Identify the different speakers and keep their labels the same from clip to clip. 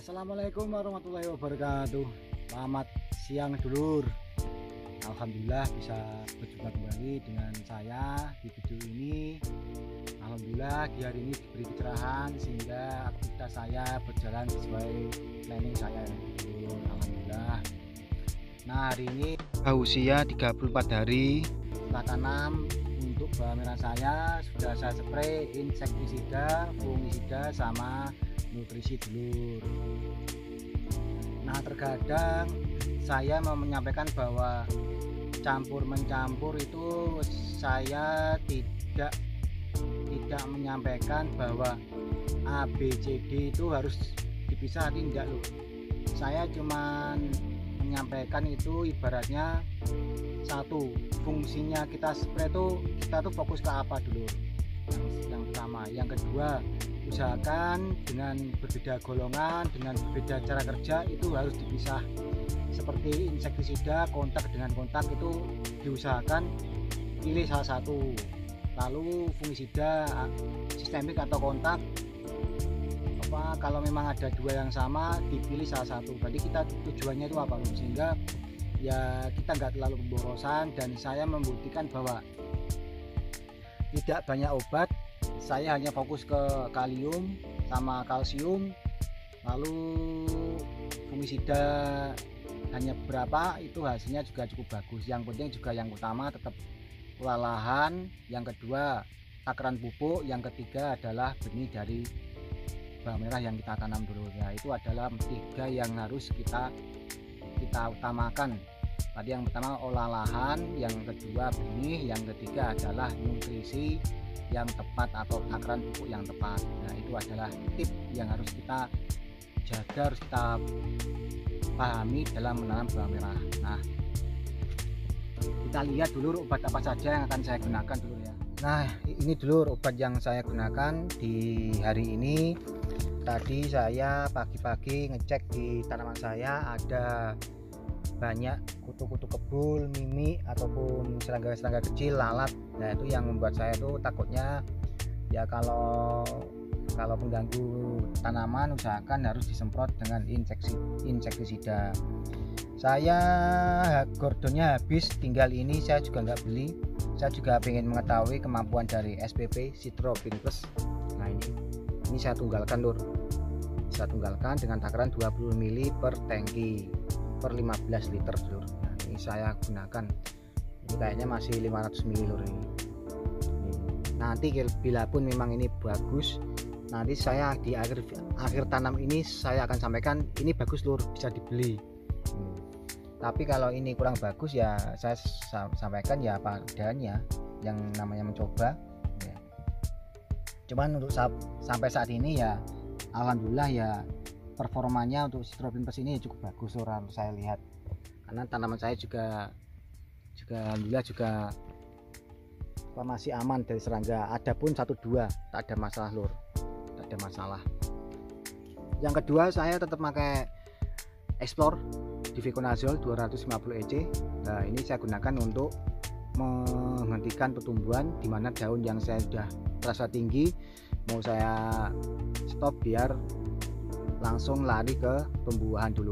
Speaker 1: Assalamualaikum warahmatullahi wabarakatuh. Selamat siang dulur. Alhamdulillah bisa berjumpa kembali dengan saya di video ini. Alhamdulillah di hari ini diberi kecerahan sehingga aktivitas saya berjalan sesuai planning saya. Alhamdulillah. Nah, hari ini usia 34 hari setelah tanam. Untuk bawang merah saya sudah saya spray insektisida, fungisida sama nutrisi dulur. Nah, terkadang saya mau menyampaikan bahwa campur-mencampur itu saya tidak menyampaikan bahwa A, B, C, D itu harus dipisah, tidak loh. Saya cuman menyampaikan itu ibaratnya satu, fungsinya kita spray itu kita tuh fokus ke apa dulu, yang pertama. Yang kedua, usahakan dengan berbeda golongan, dengan berbeda cara kerja itu harus dipisah. Seperti insektisida, kontak dengan kontak itu diusahakan pilih salah satu. Lalu fungisida sistemik atau kontak, kalau memang ada dua yang sama dipilih salah satu. Jadi kita tujuannya itu apa, sehingga ya kita nggak terlalu pemborosan. Dan saya membuktikan bahwa tidak banyak obat, saya hanya fokus ke kalium sama kalsium, lalu fungisida hanya berapa, itu hasilnya juga cukup bagus. Yang penting juga yang utama tetap lahan, yang kedua takaran pupuk, yang ketiga adalah benih dari bawang merah yang kita tanam dulu. Ya, itu adalah tiga yang harus kita utamakan. Tadi yang pertama olah lahan, yang kedua benih, yang ketiga adalah nutrisi yang tepat atau takaran pupuk yang tepat. Nah, itu adalah tip yang harus kita jaga, harus kita pahami dalam menanam bawang merah. Nah, kita lihat dulu obat apa saja yang akan saya gunakan dulu ya. Nah, ini dulu obat yang saya gunakan di hari ini. Tadi saya pagi-pagi ngecek di tanaman saya ada banyak kutu-kutu kebul, mimi ataupun serangga-serangga kecil, lalat. Nah, itu yang membuat saya tuh takutnya ya kalau mengganggu tanaman, usahakan harus disemprot dengan insektisida. Saya gordonnya habis, tinggal ini saya juga nggak beli. Saya juga ingin mengetahui kemampuan dari SPP Citropin Plus. Nah, ini saya tunggalkan lur. Saya tunggalkan dengan takaran 20 ml per tangki per 15 liter lur. Nah, ini saya gunakan. Ini kayaknya masih 500 ml lur ini. Nanti bila pun memang ini bagus, nanti saya di akhir tanam ini saya akan sampaikan ini bagus lur, bisa dibeli. Tapi kalau ini kurang bagus ya saya sampaikan ya apa adanya, yang namanya mencoba ya. Cuman untuk sampai saat ini ya alhamdulillah ya performanya untuk Citropin Plus ini cukup bagus lur, saya lihat. Karena tanaman saya juga alhamdulillah juga masih aman dari serangga. Adapun 1-2 tak ada masalah lur, tak ada masalah. Yang kedua saya tetap pakai Explore Diviconazole 250 EC. Nah, ini saya gunakan untuk menghentikan pertumbuhan di mana daun yang saya sudah terasa tinggi mau saya stop biar langsung lari ke tumbuhan dulu.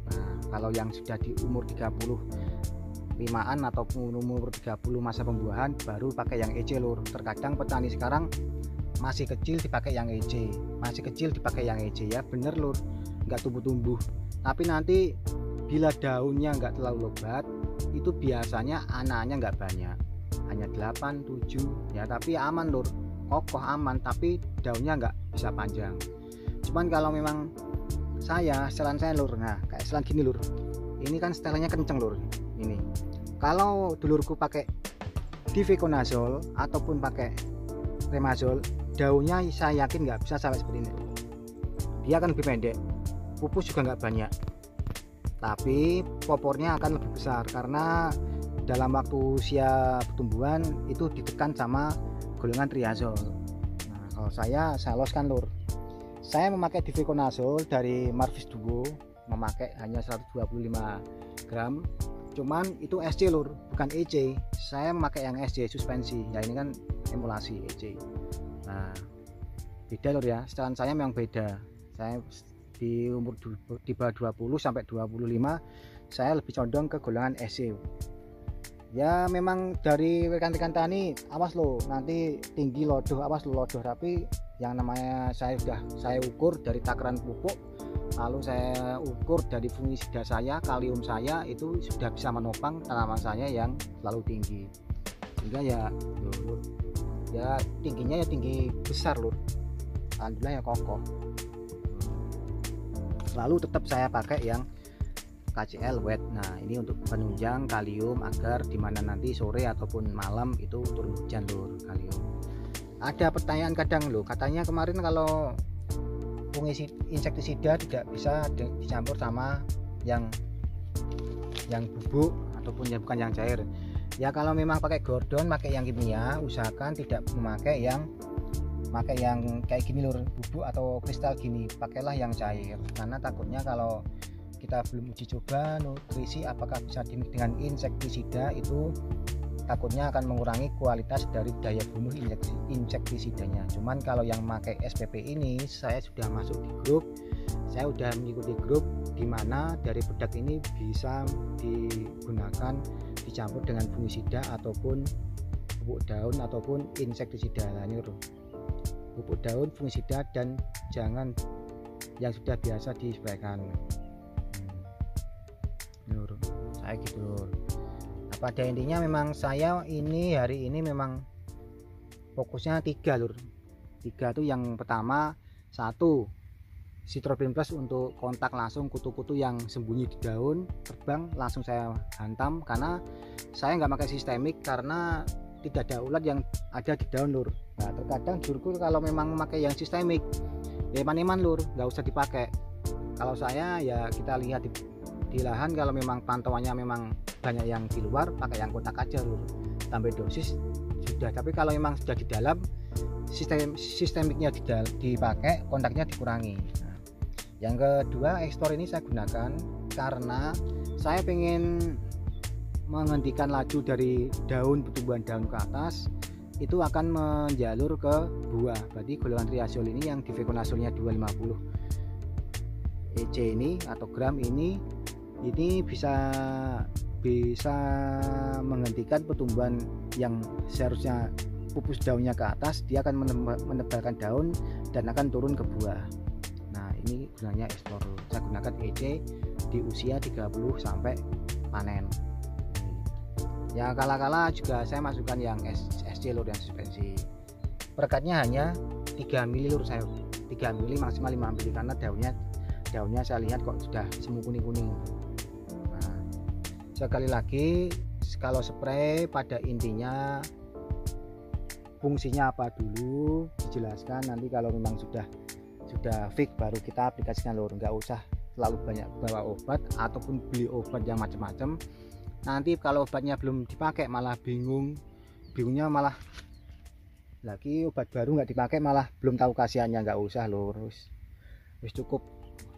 Speaker 1: Nah, kalau yang sudah di umur 35an ataupun umur 30 masa pembuahan baru pakai yang EC lur. Terkadang petani sekarang masih kecil dipakai yang EC, masih kecil dipakai yang EC ya bener lur, nggak tumbuh-tumbuh. Tapi nanti bila daunnya nggak terlalu lebat, itu biasanya anaknya nggak banyak, hanya 8, 7 ya, tapi aman lur, kokoh aman, tapi daunnya nggak bisa panjang. Cuman kalau memang setelan saya lur, nah kayak setelan gini lur, ini kan setelannya kenceng lur. Ini kalau dulurku pakai Diviconazole ataupun pakai Remazole, daunnya saya yakin nggak bisa sampai seperti ini. Dia akan lebih pendek, pupus juga nggak banyak, tapi popornya akan lebih besar karena dalam waktu usia pertumbuhan itu ditekan sama golongan triazole. Nah, kalau saya loskan lur. Saya memakai Diviconazole dari Marvis Duo, memakai hanya 125 gram. Cuman itu SC lur, bukan EC. Saya memakai yang SC suspensi. Ya ini kan emulasi EC. Nah, beda lur ya. Setelan saya memang beda. Saya di umur di bawah 20 sampai 25 saya lebih condong ke golongan SC. Ya memang dari rekan-rekan tani, awas lo nanti tinggi lodoh, awas lo lodoh, tapi yang namanya saya ukur dari takaran pupuk, lalu saya ukur dari fungisida saya, kalium saya, itu sudah bisa menopang tanaman saya yang selalu tinggi. Sehingga ya tingginya ya tinggi besar lur, alhamdulillah ya kokoh. Lalu tetap saya pakai yang KCL wet. Nah ini untuk penunjang kalium agar dimana nanti sore ataupun malam itu turun hujan lur kalium. Ada pertanyaan kadang loh, katanya kemarin kalau insektisida tidak bisa dicampur sama yang bubuk ataupun yang bukan yang cair. Ya kalau memang pakai gordon, pakai yang kimia, usahakan tidak memakai yang kayak gini lur, bubuk atau kristal gini, pakailah yang cair, karena takutnya kalau kita belum uji coba nutrisi apakah bisa dimix dengan insektisida, itu takutnya akan mengurangi kualitas dari daya bunuh insektisidanya. Cuman kalau yang pakai SPP ini, saya sudah masuk di grup, saya sudah mengikuti grup di mana dari produk ini bisa digunakan dicampur dengan fungisida ataupun pupuk daun ataupun insektisida. Nah, ini pupuk daun, fungisida, dan jangan yang sudah biasa dispraykan. Saya gitu lur. Pada intinya memang saya ini hari ini memang fokusnya 3 lur. 3 tuh yang pertama, 1 Citrobin Plus untuk kontak langsung kutu-kutu yang sembunyi di daun, terbang langsung saya hantam, karena saya nggak pakai sistemik karena tidak ada ulat yang ada di daun lur. Nah terkadang jurku kalau memang memakai yang sistemik ya eman-eman lur, nggak usah dipakai. Kalau saya ya kita lihat di lahan, kalau memang pantauannya memang banyak yang di luar, pakai yang kotak aja lur, tambah dosis sudah. Tapi kalau memang sudah di dalam, sistemiknya dipakai, kontaknya dikurangi. Nah, yang kedua, Explore ini saya gunakan karena saya pengen menghentikan laju dari daun, pertumbuhan daun ke atas itu akan menjalur ke buah. Berarti golongan triazol ini yang difekonazolnya 250 EC ini atau gram ini bisa menghentikan pertumbuhan yang seharusnya pupus daunnya ke atas, dia akan menebalkan daun dan akan turun ke buah. Nah ini gunanya Explore. Saya gunakan EC di usia 30 sampai panen. Ya kala-kala juga saya masukkan yang SC lur, yang suspensi. Perekatnya hanya 3 mili lur, saya 3 mili maksimal 5 mili karena daunnya saya lihat kok sudah semu kuning-kuning. Nah, sekali lagi kalau spray pada intinya fungsinya apa dulu dijelaskan, nanti kalau memang sudah fix baru kita aplikasikan lur. Nggak usah terlalu banyak bawa obat ataupun beli obat yang macam-macam. Nanti kalau obatnya belum dipakai malah bingungnya malah lagi obat baru nggak dipakai, malah belum tahu kasihannya. Nggak usah lur, wis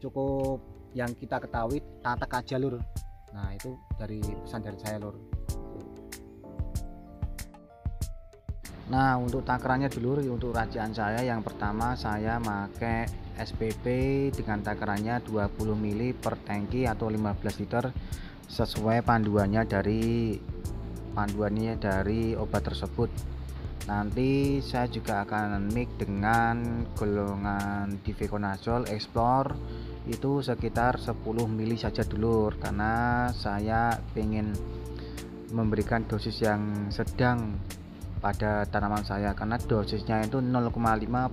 Speaker 1: cukup yang kita ketahui tatak aja lur. Nah itu dari pesan dari saya lur. Nah untuk takarannya dulu, untuk rajaan saya yang pertama saya pakai SPP dengan takarannya 20 mili per tangki atau 15 liter sesuai panduannya dari obat tersebut. Nanti saya juga akan mix dengan golongan difekonazol Explore itu sekitar 10 mili saja dulu, karena saya ingin memberikan dosis yang sedang pada tanaman saya, karena dosisnya itu 0,5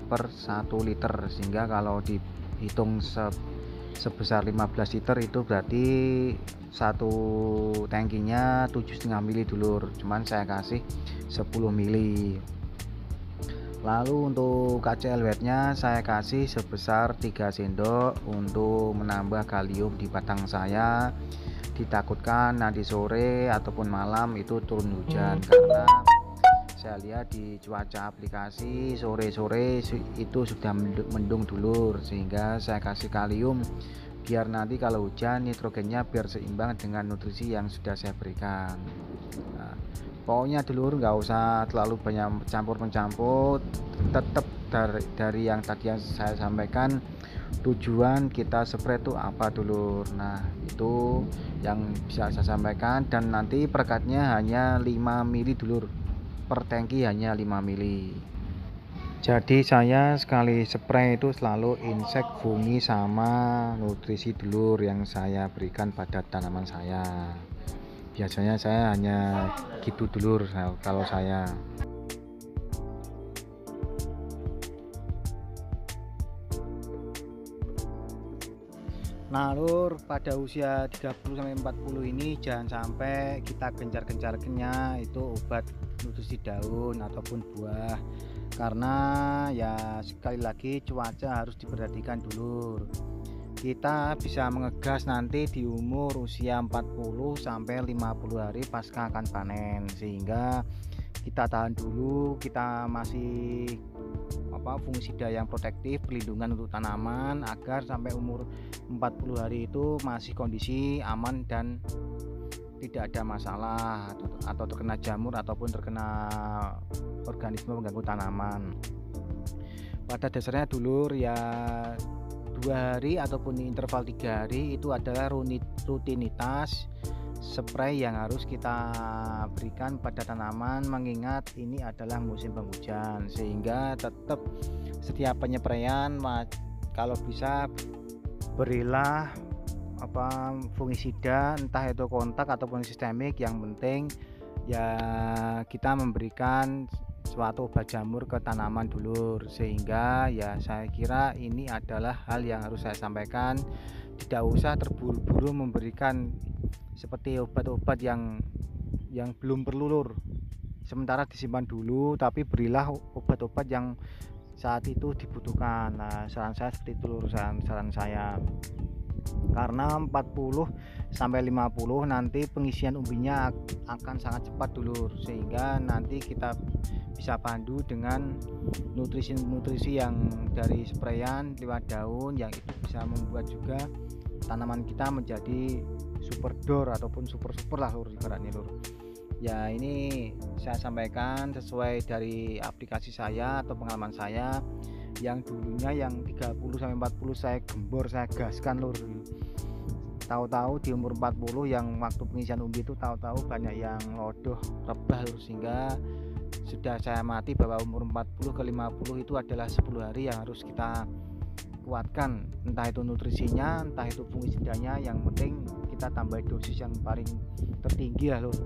Speaker 1: per 1 liter, sehingga kalau dihitung sebesar 15 liter itu berarti satu tangkinya 7,5 mili dulur, cuman saya kasih 10 mili. Lalu untuk KCL wetnya saya kasih sebesar 3 sendok untuk menambah kalium di batang saya. Ditakutkan nanti sore ataupun malam itu turun hujan, karena saya lihat di cuaca aplikasi sore-sore itu sudah mendung dulur, sehingga saya kasih kalium biar nanti kalau hujan nitrogennya biar seimbang dengan nutrisi yang sudah saya berikan. Nah, pokoknya dulur nggak usah terlalu banyak mencampur, tetap dari yang tadi yang saya sampaikan, tujuan kita spray itu apa dulur. Nah itu yang bisa saya sampaikan, dan nanti perekatnya hanya 5 mili dulur, per tangki hanya 5 mili. Jadi saya sekali spray itu selalu insek, fungi, sama nutrisi dulur yang saya berikan pada tanaman saya. Biasanya saya hanya gitu dulur kalau saya. Nah lur, pada usia 30-40 ini jangan sampai kita gencar-gencarnya itu obat nutrisi daun ataupun buah, karena ya sekali lagi cuaca harus diperhatikan dulur. Kita bisa mengegas nanti di umur usia 40-50 hari pasca akan panen, sehingga kita tahan dulu, kita masih fungisida yang protektif, perlindungan untuk tanaman agar sampai umur 40 hari itu masih kondisi aman dan tidak ada masalah atau terkena jamur ataupun terkena organisme mengganggu tanaman. Pada dasarnya dulur ya 2 hari ataupun interval 3 hari itu adalah rutinitas spray yang harus kita berikan pada tanaman, mengingat ini adalah musim penghujan, sehingga tetap setiap penyepraian kalau bisa berilah fungisida, entah itu kontak ataupun sistemik. Yang penting ya kita memberikan suatu obat jamur ke tanaman dulur, sehingga ya saya kira ini adalah hal yang harus saya sampaikan. Tidak usah terburu-buru memberikan seperti obat-obat yang belum perlu lur, sementara disimpan dulu, tapi berilah obat-obat yang saat itu dibutuhkan. Nah saran saya seperti itu lur, saran saya, karena 40-50 nanti pengisian umbinya akan sangat cepat dulur, sehingga nanti kita bisa pandu dengan nutrisi yang dari sprayan lewat daun, yang itu bisa membuat juga tanaman kita menjadi super dor ataupun super lah lur, ibaratnya lur. Ya ini saya sampaikan sesuai dari aplikasi saya atau pengalaman saya yang dulunya yang 30-40 saya gembor, saya gaskan lur. Tahu-tahu di umur 40 yang waktu pengisian umbi itu tahu-tahu banyak yang lodoh, rebah lur, sehingga sudah saya amati bahwa umur 40 ke 50 itu adalah 10 hari yang harus kita kuatkan, entah itu nutrisinya, entah itu fungisidanya, yang penting kita tambah dosis yang paling tertinggi lah lur,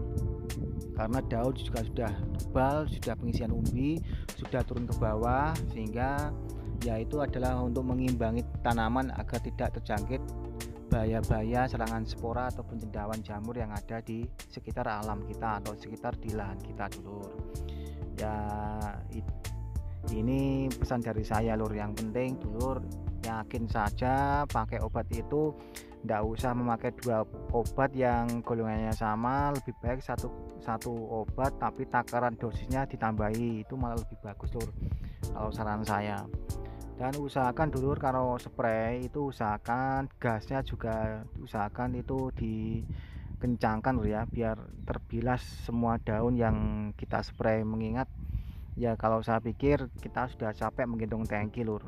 Speaker 1: karena daun juga sudah tebal, sudah pengisian umbi sudah turun ke bawah, sehingga ya itu adalah untuk mengimbangi tanaman agar tidak terjangkit bahaya-bahaya serangan spora ataupun cendawan jamur yang ada di sekitar alam kita atau sekitar di lahan kita dulur. Ya ini pesan dari saya lur, yang penting dulur yakin saja pakai obat itu, tidak usah memakai 2 obat yang golongannya sama, lebih baik satu obat tapi takaran dosisnya ditambahi, itu malah lebih bagus lur kalau saran saya. Dan usahakan dulur kalau spray itu usahakan gasnya juga usahakan itu dikencangkan lur ya, biar terbilas semua daun yang kita spray, mengingat ya kalau saya pikir kita sudah capek menggendong tangki lur,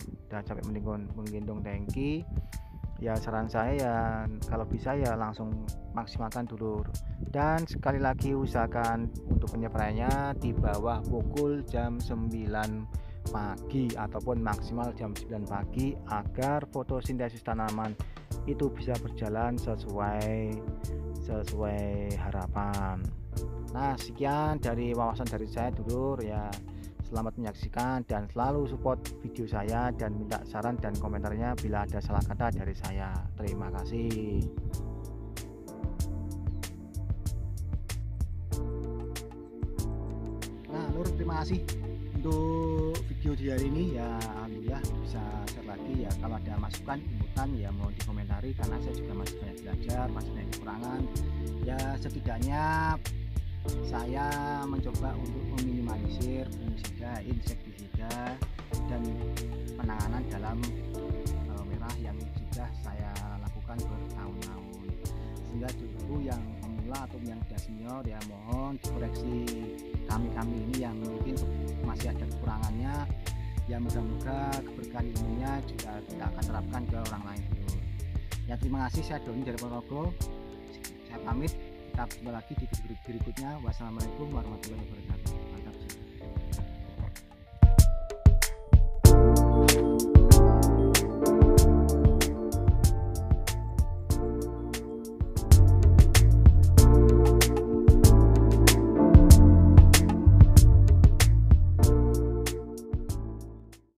Speaker 1: menggendong tangki. Ya saran saya ya kalau bisa ya langsung maksimalkan dulur, dan sekali lagi usahakan untuk penyepraiannya di bawah pukul jam 9 pagi ataupun maksimal jam 9 pagi agar fotosintesis tanaman itu bisa berjalan sesuai harapan. Nah sekian dari wawasan dari saya dulur ya. Selamat menyaksikan dan selalu support video saya, dan minta saran dan komentarnya bila ada salah kata dari saya. Terima kasih. Nah lur, terima kasih untuk video di hari ini ya. Alhamdulillah bisa share lagi ya. Kalau ada masukan inputan ya mau dikomentari, karena saya juga masih banyak belajar, masih banyak kekurangan ya. Setidaknya saya mencoba untuk meminimalisir fungisida, insektisida, dan penanganan dalam merah yang sudah saya lakukan bertahun-tahun, sehingga dulu yang pemula atau yang sudah senior ya mohon dikoreksi kami ini yang mungkin masih ada kekurangannya. Ya mudah-moga keberkahan ilmunya juga kita akan terapkan ke orang lain, Bro. Ya terima kasih, saya Doni dari Ponorogo. Saya pamit, kita berjumpa lagi di video berikutnya. Wassalamualaikum warahmatullahi wabarakatuh.